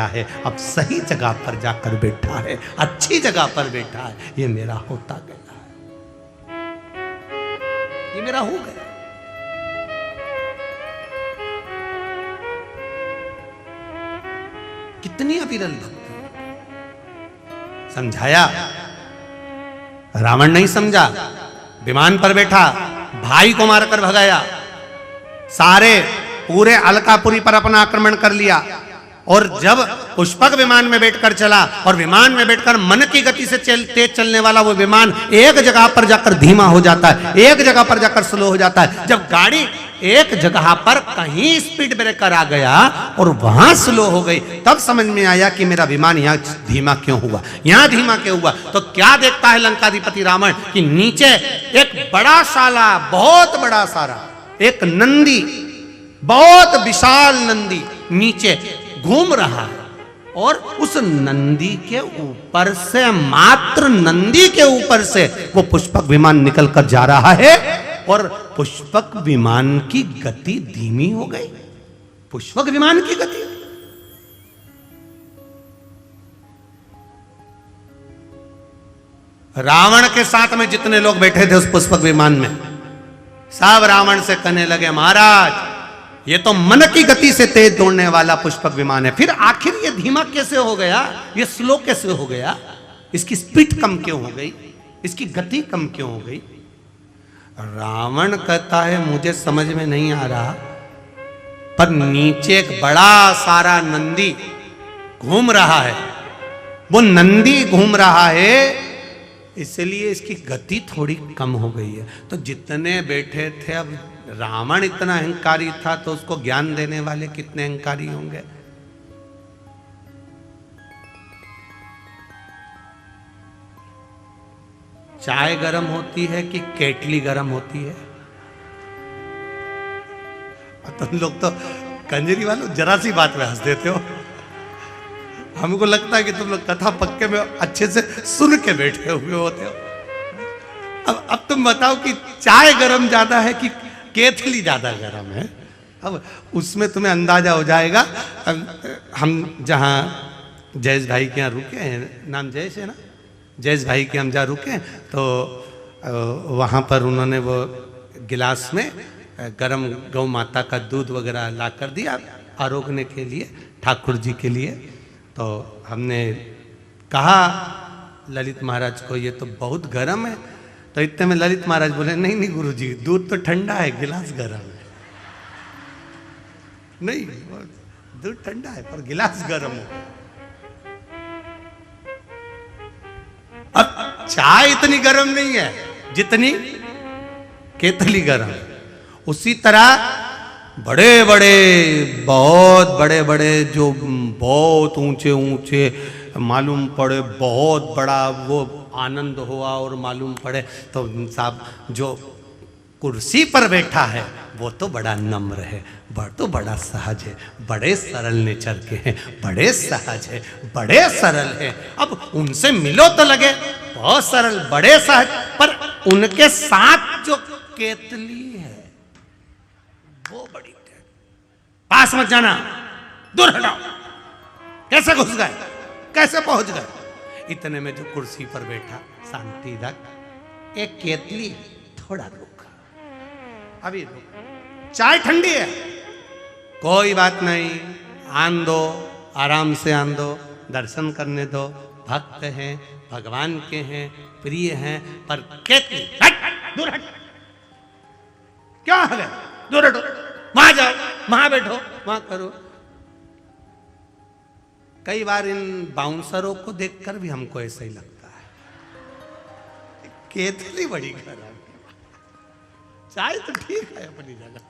है, अब सही जगह पर जाकर बैठा है, अच्छी जगह पर बैठा है। ये मेरा होता गया है, ये मेरा हो गया। कितनी अविरल भक्ति समझाया, रावण नहीं समझा। विमान पर बैठा, भाई को मारकर भगाया, सारे पूरे अलकापुरी पर अपना आक्रमण कर लिया। और जब पुष्पक विमान में बैठकर चला और विमान में बैठकर मन की गति से तेज चलने वाला वो विमान एक जगह पर जाकर धीमा हो जाता है, एक जगह पर जाकर स्लो हो जाता है। जब गाड़ी एक जगह पर कहीं स्पीड ब्रेकर आ गया और वहां स्लो हो गई, तब समझ में आया कि मेरा विमान यहां धीमा क्यों हुआ, यहां धीमा क्यों हुआ। तो क्या देखता है लंकाधिपति रावण कि नीचे एक बड़ा साला, बहुत बड़ा सारा एक नंदी, बहुत विशाल नंदी नीचे घूम रहा है और उस नंदी के ऊपर से, मात्र नंदी के ऊपर से वो पुष्पक विमान निकलकर जा रहा है और पुष्पक विमान की गति धीमी हो गई। पुष्पक विमान की गति, रावण के साथ में जितने लोग बैठे थे उस पुष्पक विमान में, सब रावण से कहने लगे, महाराज ये तो मन की गति से तेज दौड़ने वाला पुष्पक विमान है, फिर आखिर ये धीमा कैसे हो गया, ये स्लो कैसे हो गया, इसकी स्पीड कम क्यों हो गई, इसकी गति कम क्यों हो गई। रावण कहता है मुझे समझ में नहीं आ रहा, पर नीचे एक बड़ा सारा नंदी घूम रहा है, वो नंदी घूम रहा है इसलिए इसकी गति थोड़ी कम हो गई है। तो जितने बैठे थे, अब रावण इतना अहंकारी था तो उसको ज्ञान देने वाले कितने अहंकारी होंगे। चाय गरम होती है कि केटली गरम होती है? तुम लोग तो कंजरी वालों जरा सी बात में हंस देते हो। हमको लगता है कि तुम लोग कथा पक्के में अच्छे से सुन के बैठे हुए होते हो। अब तुम बताओ कि चाय गरम ज्यादा है कि केतली ज्यादा गरम है? अब उसमें तुम्हें अंदाजा हो जाएगा। हम जहाँ जयेश भाई के यहाँ रुके हैं, नाम जयेश है ना, जयेश भाई के हम जहाँ रुके तो वहाँ पर उन्होंने वो गिलास में गरम गौ माता का दूध वगैरह ला कर दिया आरोगने के लिए, ठाकुर जी के लिए। तो हमने कहा ललित महाराज को ये तो बहुत गर्म है। तो इतने में ललित महाराज बोले, नहीं नहीं गुरुजी, दूध तो ठंडा है, गिलास गर्म है। नहीं, दूध ठंडा है पर गिलास गर्म है। अब चाय इतनी गर्म नहीं है जितनी केतली गर्म है। उसी तरह बड़े बड़े, बहुत बड़े बड़े, जो बहुत ऊंचे ऊंचे मालूम पड़े, बहुत बड़ा वो आनंद हुआ और मालूम पड़े, तो साहब जो कुर्सी पर बैठा है वो तो बड़ा नम्र है, तो बड़ा सहज है, बड़े सरल नेचर के हैं, बड़े सहज है, बड़े सरल है। अब उनसे मिलो तो लगे बहुत सरल, बड़े सहज, पर उनके साथ जो केतली है वो बड़ी है। पास मत जाना, दूर हटाओ। कैसे घुस गए, कैसे पहुंच गए? इतने में जो कुर्सी पर बैठा, शांति रख, एक केतली थोड़ा रुक, अभी रुक, चाय ठंडी है, कोई बात नहीं, आन दो, आराम से आन दो, दर्शन करने दो, भक्त हैं, भगवान के हैं, प्रिय हैं, पर केतली हट, दूर हट, क्या है, दूर हटो, वहां जाओ, वहां बैठो, वहां करो। कई बार इन बाउंसरों को देखकर भी हमको ऐसा ही लगता है, केतली बड़ी खराब, चाय तो ठीक है अपनी जगह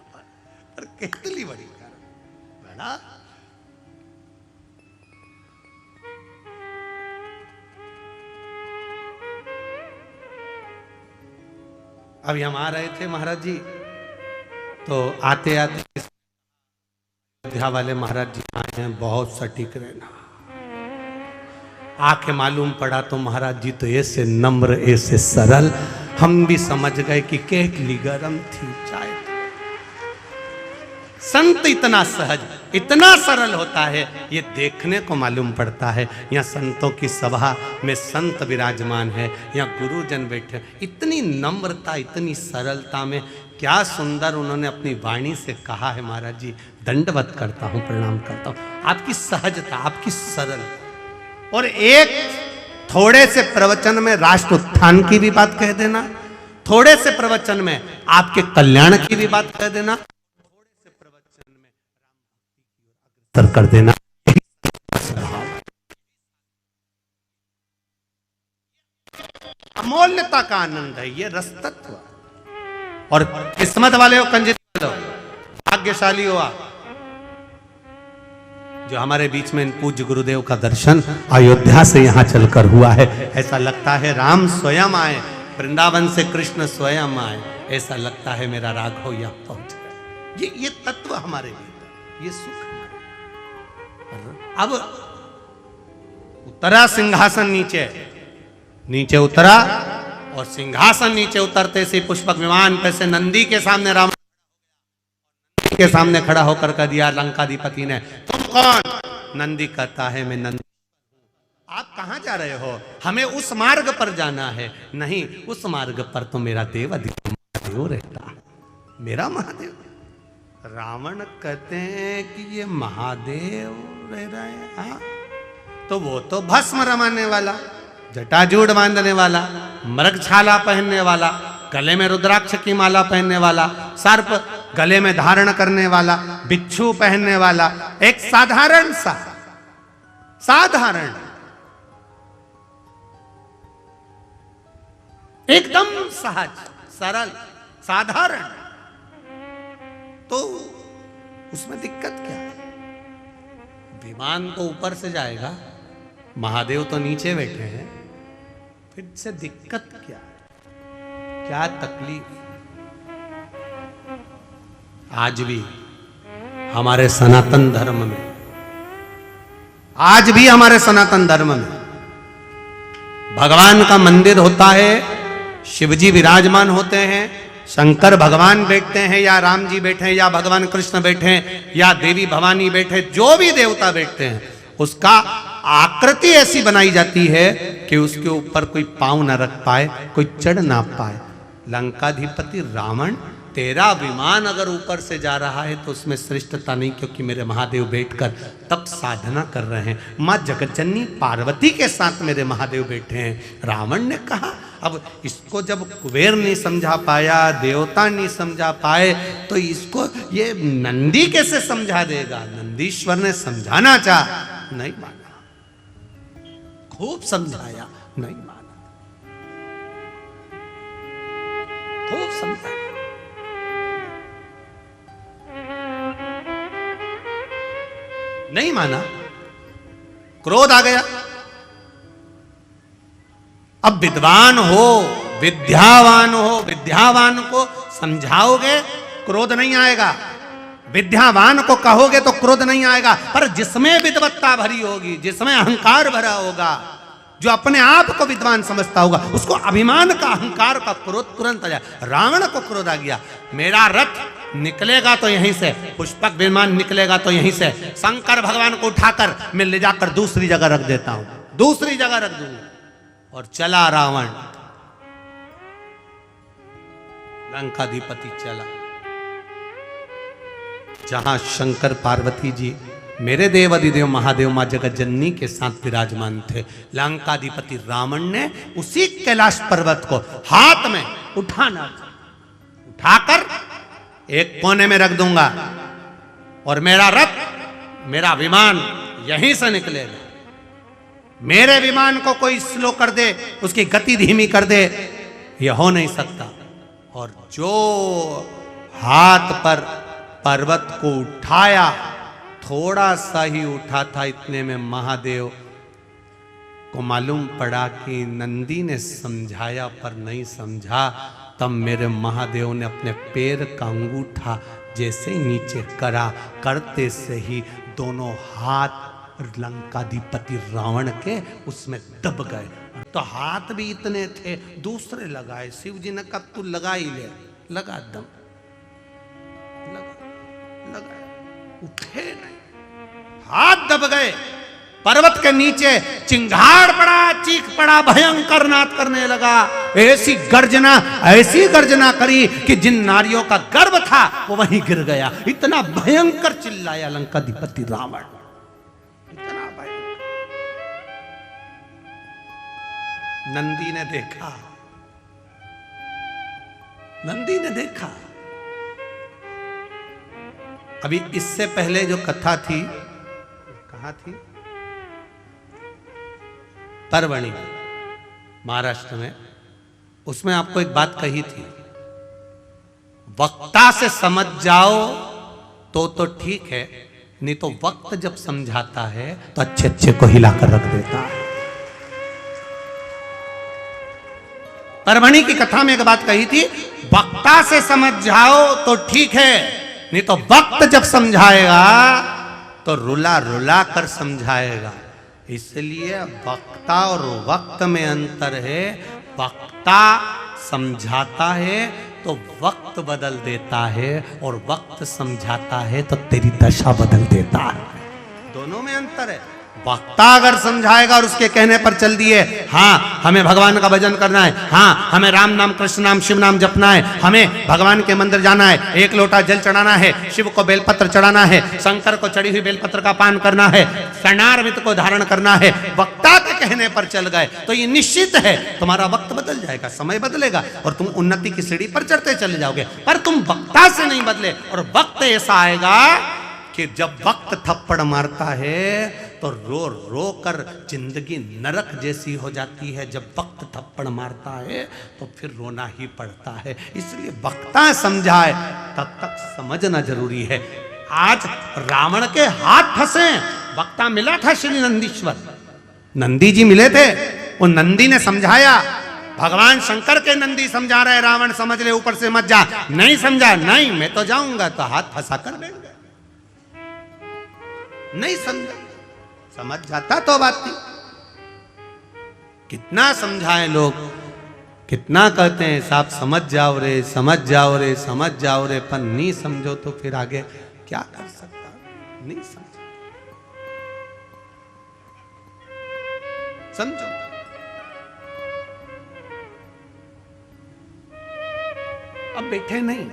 पर केतली बड़ी खराब बड़ा। अभी हम आ रहे थे महाराज जी, तो आते आते अयोध्या वाले महाराज जी आए हैं, बहुत सटीक रहना। आके मालूम पड़ा तो महाराज जी तो ऐसे नम्र, ऐसे सरल, हम भी समझ गए कि केतली गरम थी, चाय संत इतना सहज, इतना सरल होता है, ये देखने को मालूम पड़ता है। यहाँ संतों की सभा में संत विराजमान है, यहाँ गुरुजन बैठे, इतनी नम्रता, इतनी सरलता में, क्या सुंदर उन्होंने अपनी वाणी से कहा है। महाराज जी दंडवत करता हूँ, प्रणाम करता हूँ। आपकी सहजता, आपकी सरल, और एक थोड़े से प्रवचन में राष्ट्र उत्थान की भी बात कह देना, थोड़े से प्रवचन में आपके कल्याण की भी बात कह देना, थोड़े से प्रवचन में राम भक्ति की ओर अग्रसर कर देना। अमूल्यता का आनंद है ये रस तत्व। और किस्मत वाले हो, कंजित वाले हो, भाग्यशाली हो आप, जो हमारे बीच में इन पूज्य गुरुदेव का दर्शन अयोध्या से यहाँ चलकर हुआ है। ऐसा लगता है राम स्वयं आए, वृंदावन से कृष्ण स्वयं आए, ऐसा लगता है मेरा राघव यहाँ पहुंच गए। ये तत्व हमारे भीतर, ये सुख हमारे। अब उतरा सिंहासन नीचे, नीचे उतरा, और सिंहासन नीचे उतरते से पुष्पक विमान पे से नंदी के सामने राम के सामने खड़ा होकर कह दिया लंकाधिपति ने, तुम कौन? नंदी कहता है मैं नंदी। आप कहां जा रहे हो? हमें उस मार्ग पर जाना है। नहीं, उस मार्ग पर तो मेरा देव महादेव रहता है, मेरा महादेव। रावण कहते हैं कि ये महादेव रह रहे हैं। हाँ, तो वो तो भस्म रमाने वाला, जटाजूट बांधने वाला, मृगछाला पहनने वाला, गले में रुद्राक्ष की माला पहनने वाला, सर्प गले में धारण करने वाला, बिच्छू पहनने वाला, एक साधारण सा, साधारण, एकदम सहज, सरल, साधारण, तो उसमें दिक्कत क्या है? विमान तो ऊपर से जाएगा, महादेव तो नीचे बैठे हैं, फिर से दिक्कत क्या है? क्या तकलीफ? आज भी हमारे सनातन धर्म में, आज भी हमारे सनातन धर्म में भगवान का मंदिर होता है, शिवजी विराजमान होते हैं, शंकर भगवान बैठते हैं, या राम जी बैठे हैं, या भगवान कृष्ण बैठे हैं, या देवी भवानी बैठे, जो भी देवता बैठते हैं, उसका आकृति ऐसी बनाई जाती है कि उसके ऊपर कोई पांव न रख पाए, कोई चढ़ ना पाए। लंकाधिपति रावण, तेरा विमान अगर ऊपर से जा रहा है तो उसमें श्रेष्ठता नहीं, क्योंकि मेरे महादेव बैठकर तप साधना कर रहे हैं, माँ जगज्जननी पार्वती के साथ मेरे महादेव बैठे हैं। रावण ने कहा, अब इसको जब कुबेर नहीं समझा पाया, देवता नहीं समझा पाए, तो इसको ये नंदी कैसे समझा देगा? नंदीश्वर ने समझाना चाहा, नहीं माना, खूब समझाया, नहीं माना, खूब समझाया, नहीं माना, क्रोध आ गया। अब विद्वान हो, विद्यावान हो, विद्यावान को समझाओगे क्रोध नहीं आएगा, विद्यावान को कहोगे तो क्रोध नहीं आएगा, पर जिसमें विद्वत्ता भरी होगी, जिसमें अहंकार भरा होगा, जो अपने आप को विद्वान समझता होगा, उसको अभिमान का, अहंकार का क्रोध तुरंत आ जाए। रावण को क्रोध आ गया, मेरा रथ निकलेगा तो यहीं से, पुष्पक विमान निकलेगा तो यहीं से, शंकर भगवान को उठाकर मैं ले जाकर दूसरी जगह रख देता हूं, दूसरी जगह रख दूंगा। और चला रावण, लंकाधिपति चला जहां शंकर पार्वती जी, मेरे देव अधिदेव महादेव मां जगज्जननी के साथ विराजमान थे। लंकाधिपति रावण ने उसी कैलाश पर्वत को हाथ में उठाना, उठाकर एक कोने में रख दूंगा, और मेरा रथ, मेरा विमान यहीं से निकलेगा। मेरे विमान को कोई स्लो कर दे, उसकी गति धीमी कर दे, यह हो नहीं सकता। और जो हाथ पर पर्वत को उठाया, थोड़ा सा ही उठा था, इतने में महादेव को मालूम पड़ा कि नंदी ने समझाया पर नहीं समझा। तब मेरे महादेव ने अपने पैर का अंगूठा जैसे ही नीचे करा, करते से ही दोनों हाथ लंकाधिपति रावण के उसमें दब गए। तो हाथ भी इतने थे, दूसरे लगाए। शिव जी ने कहा तू लगा ही ले, लगा दम, लगा, लगाया। उठे नहीं, हाथ दब गए। पर्वत के नीचे चिंगाड़ पड़ा, चीख पड़ा, भयंकर नाद करने लगा। ऐसी गर्जना करी कि जिन नारियों का गर्भ था वो वहीं गिर गया। इतना भयंकर चिल्लाया लंकाधिपति रावण, इतना भयंकर। नंदी ने देखा, नंदी ने देखा। अभी इससे पहले जो कथा थी, कहाँ थी? परवणी, महाराष्ट्र में। उसमें आपको एक बात कही थी, वक्ता से समझ जाओ तो ठीक है, नहीं तो वक्त जब समझाता है तो अच्छे अच्छे को हिलाकर रख देता है। परवणी की कथा में एक बात कही थी, वक्ता से समझ जाओ तो ठीक है, नहीं तो वक्त जब समझाएगा तो रुला रुला कर समझाएगा। इसलिए वक्ता और वक्त में अंतर है। वक्ता समझाता है तो वक्त बदल देता है, और वक्त समझाता है तो तेरी दशा बदल देता है। दोनों में अंतर है। वक्ता अगर समझाएगा और उसके कहने पर चल दिए, हाँ हमें भगवान का भजन करना है, हाँ हमें राम नाम कृष्ण नाम शिव नाम जपना है, हमें भगवान के मंदिर जाना है, एक लोटा जल चढ़ाना है, शिव को बेलपत्र चढ़ाना है, शंकर को चढ़ी हुई बेलपत्र का पान करना है, स्नार्मित को धारण करना है, वक्ता के कहने पर चल गए तो ये निश्चित है तुम्हारा वक्त बदल जाएगा, समय बदलेगा और तुम उन्नति की सीढ़ी पर चढ़ते चले जाओगे। पर तुम वक्ता से नहीं बदले, और वक्त ऐसा आएगा कि जब वक्त थप्पड़ मारता है तो रो रो कर जिंदगी नरक जैसी हो जाती है। जब वक्त थप्पड़ मारता है तो फिर रोना ही पड़ता है। इसलिए वक्ता समझाए तब तक समझना जरूरी है। आज रावण के हाथ फंसे। वक्ता मिला था श्री नंदीश्वर, नंदी जी मिले थे, वो नंदी ने समझाया। भगवान शंकर के नंदी समझा रहे, रावण समझ ले ऊपर से मत जा। नहीं समझा, नहीं मैं तो जाऊंगा, तो हाथ फंसा कर बैठ गए। नहीं समझा, समझ जाता तो बात थी। कितना समझाए लोग, कितना कहते हैं साहब समझ जाओ रे, समझ जाओ रे, समझ जाओ रे, पर नहीं समझो तो फिर आगे क्या कर सकता। नहीं समझो। अब बैठे नहीं,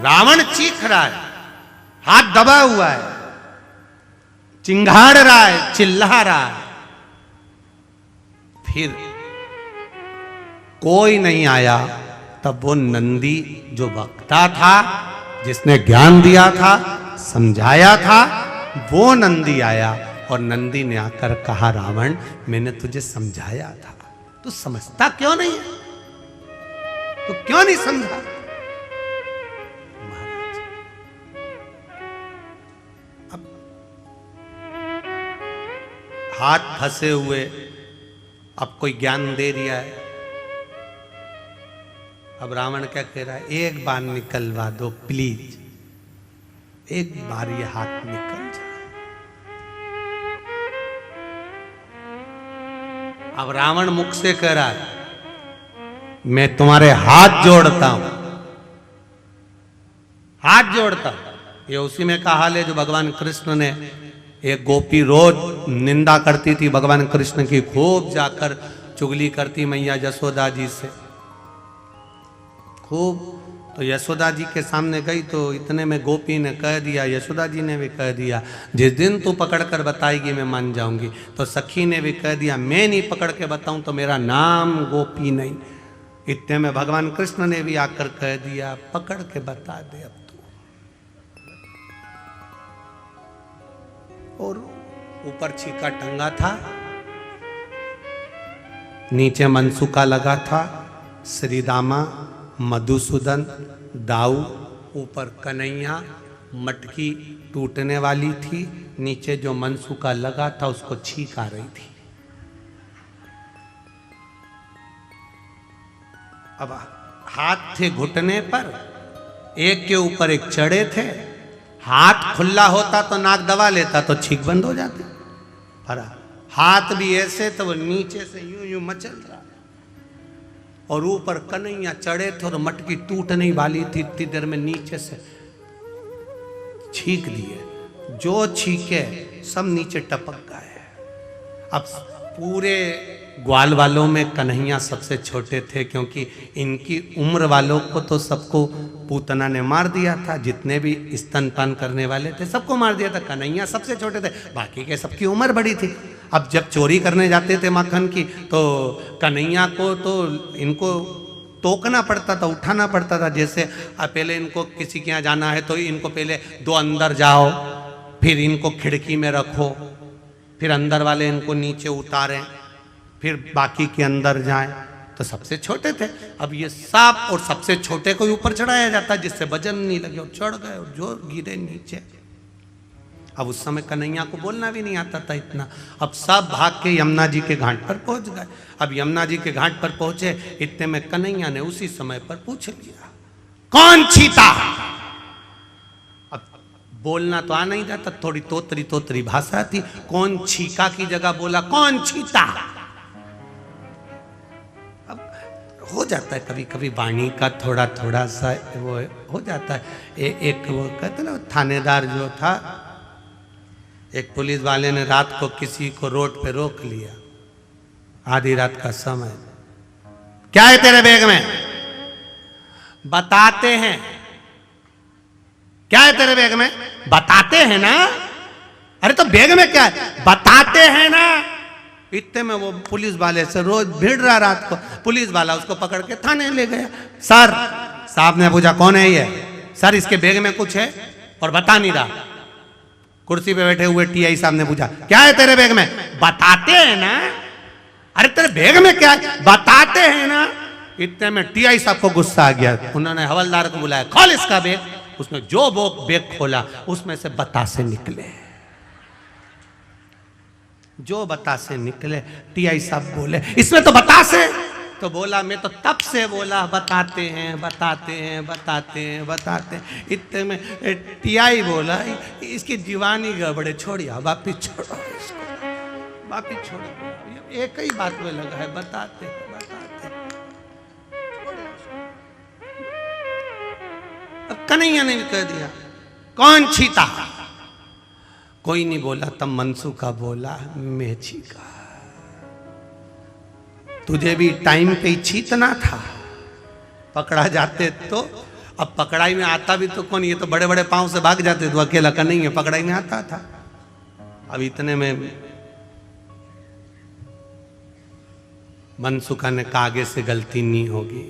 रावण चीख रहा है, हाथ दबा हुआ है, चिंगाड़ रहा है, चिल्ला रहा है। फिर कोई नहीं आया। तब वो नंदी जो वक्ता था, जिसने ज्ञान दिया था, समझाया था, वो नंदी आया। और नंदी ने आकर कहा, रावण मैंने तुझे समझाया था, तू समझता क्यों नहीं है? तू क्यों नहीं समझा? हाथ फंसे हुए, अब कोई ज्ञान दे दिया है। अब रावण क्या कह रहा है, एक बार निकलवा दो प्लीज, एक बार ये हाथ निकल जाए। अब रावण मुख से कह रहा है, मैं तुम्हारे हाथ जोड़ता हूं, हाथ जोड़ता हूं। ये उसी में का हाल है जो भगवान कृष्ण ने, एक गोपी रोज निंदा करती थी भगवान कृष्ण की, खूब जाकर चुगली करती मैया यशोदा जी से खूब। तो यशोदा जी के सामने गई तो इतने में गोपी ने कह दिया, यशोदा जी ने भी कह दिया, जिस दिन तू पकड़ कर बताएगी मैं मान जाऊंगी। तो सखी ने भी कह दिया, मैं नहीं पकड़ के बताऊं तो मेरा नाम गोपी नहीं। इतने में भगवान कृष्ण ने भी आकर कह दिया, पकड़ के बता दे अब तू। और ऊपर छीका टंगा था, नीचे मनसुका लगा था, श्रीदामा, मधुसूदन, दाऊ, ऊपर कन्हैया, मटकी टूटने वाली थी, नीचे जो मनसुका लगा था उसको छीक आ रही थी। अब हाथ थे घुटने पर, एक के ऊपर एक चढ़े थे। हाथ खुला होता तो नाक दबा लेता तो छींक बंद हो जाती, पर हाथ भी ऐसे तो वो नीचे से यूं यूं मचल रहा, और ऊपर कन्हैया चढ़े थे और मटकी टूटने वाली थी। इतनी देर में नीचे से छींक दिए, जो छींके सब नीचे टपक गए। अब पूरे ग्वाल वालों में कन्हैया सबसे छोटे थे, क्योंकि इनकी उम्र वालों को तो सबको पूतना ने मार दिया था, जितने भी स्तनपान करने वाले थे सबको मार दिया था। कन्हैया सबसे छोटे थे, बाकी के सबकी उम्र बड़ी थी। अब जब चोरी करने जाते थे माखन की, तो कन्हैया को तो इनको टोकना पड़ता था, उठाना पड़ता था। जैसे पहले इनको किसी के यहाँ जाना है तो इनको पहले दो अंदर जाओ, फिर इनको खिड़की में रखो, फिर अंदर वाले इनको नीचे उतारें, फिर बाकी के अंदर जाएं। तो सबसे छोटे थे। अब ये सांप और सबसे छोटे को ऊपर चढ़ाया जाता, जिससे वजन नहीं लगे, और चढ़ गए और जो गिरे नीचे। अब उस समय कन्हैया को बोलना भी नहीं आता था इतना। अब सब भाग के यमुना जी के घाट पर पहुंच गए। अब यमुना जी के घाट पर पहुंचे, इतने में कन्हैया ने उसी समय पर पूछ लिया, कौन छीता? अब बोलना तो आ नहीं जाता, थोड़ी तोतरी तोतरी भाषा थी। कौन छीका की जगह बोला कौन छीता। अब हो जाता है कभी कभी वाणी का थोड़ा थोड़ा सा वो हो जाता है। एक वो कहते ना थानेदार जो था, एक पुलिस वाले ने रात को किसी को रोड पे रोक लिया, आधी रात का समय। क्या है तेरे बैग में? बताते हैं। क्या है तेरे बैग में? बताते हैं ना। अरे तो बैग में क्या है? बताते हैं ना। इतने में वो पुलिस वाले से रोज भिड़ रहा, रात को पुलिस वाला उसको पकड़ के थाने ले गया। सर, साहब ने पूछा कौन है ये? सर इसके बैग में कुछ है और बता नहीं रहा। कुर्सी पे बैठे हुए टीआई साहब ने पूछा क्या है तेरे बैग में? बताते हैं ना। अरे तेरे बैग में क्या है? बताते हैं ना। इतने में टीआई साहब को गुस्सा आ गया, उन्होंने हवलदार को बुलाया, खोल इसका बैग। उसने जो बैग खोला उसमें से बतासे निकले, जो बतासे निकले। टीआई साहब बोले इसमें तो बतासे। तो बोला मैं तो तब से बोला बताते हैं बताते हैं बताते हैं बताते हैं। इतने में टीआई बोला इसकी दीवानी गड़बड़े, छोड़िया वापिस छोड़ो इसको, वापिस छोड़ो। एक ही बात में लगा है, बताते हैं बताते हैं। अब कन्हैया ने कह दिया कौन छीता? कोई नहीं बोला। तब मनसुखा बोला मैं छीका। तुझे भी टाइम पे ही छीतना था, पकड़ा जाते तो। अब पकड़ाई में आता भी तो कौन, ये तो बड़े बड़े पांव से भाग जाते, तो अकेला का नहीं है, पकड़ाई में आता था। अब इतने में मनसुखा ने कहा आगे से गलती नहीं होगी।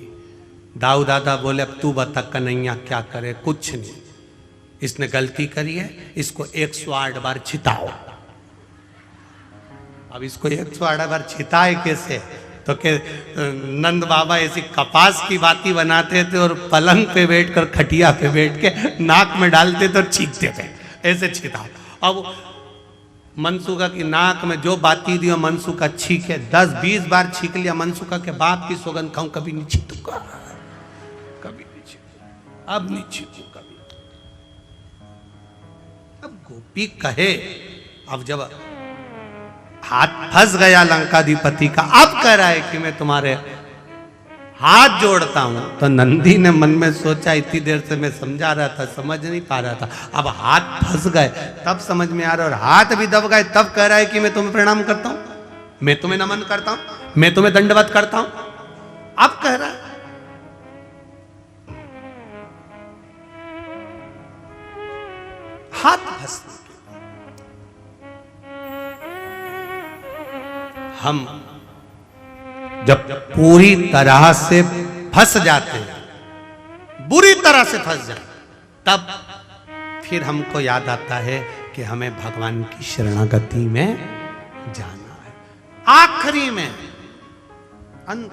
दाऊ दादा बोले अब तू बता कन्हैया क्या करे? कुछ नहीं, इसने गलती करी है, इसको 108 बार छिताओ। अब इसको 108 बार छिताए कैसे? तो के नंद बाबा ऐसी कपास की बाती बनाते थे और पलंग पे बैठकर खटिया पे बैठ के नाक में डालते थे और छींकते थे, ऐसे छिताओ। अब मनसुखा की नाक में जो बाती दी मनसुखा छींके, 10-20 बार छींक लिया। मनसुखा के बाप की सौगंध खाऊं कभी नहीं छींकूंगा, कभी नहीं छींकूंगा, अब नहीं छींकू कभी। अब गोपी कहे, अब जब हाथ फंस गया लंकाधिपति का, अब कह रहा है कि मैं तुम्हारे हाथ जोड़ता हूं। तो नंदी ने मन में सोचा इतनी देर से मैं समझा रहा था, समझ नहीं पा रहा था, अब हाथ फंस गए तब समझ में आ रहा है, और हाथ भी दब गए तब कह रहा है कि मैं तुम्हें प्रणाम करता हूं, मैं तुम्हें नमन करता हूं, मैं तुम्हें दंडवत करता हूं। अब कह रहा है हाथ फंस। हम जब पूरी तरह से फंस जाते हैं, बुरी तरह से फंस जाते, तब फिर हमको याद आता है कि हमें भगवान की शरणागति में जाना है। आखिरी में, अंत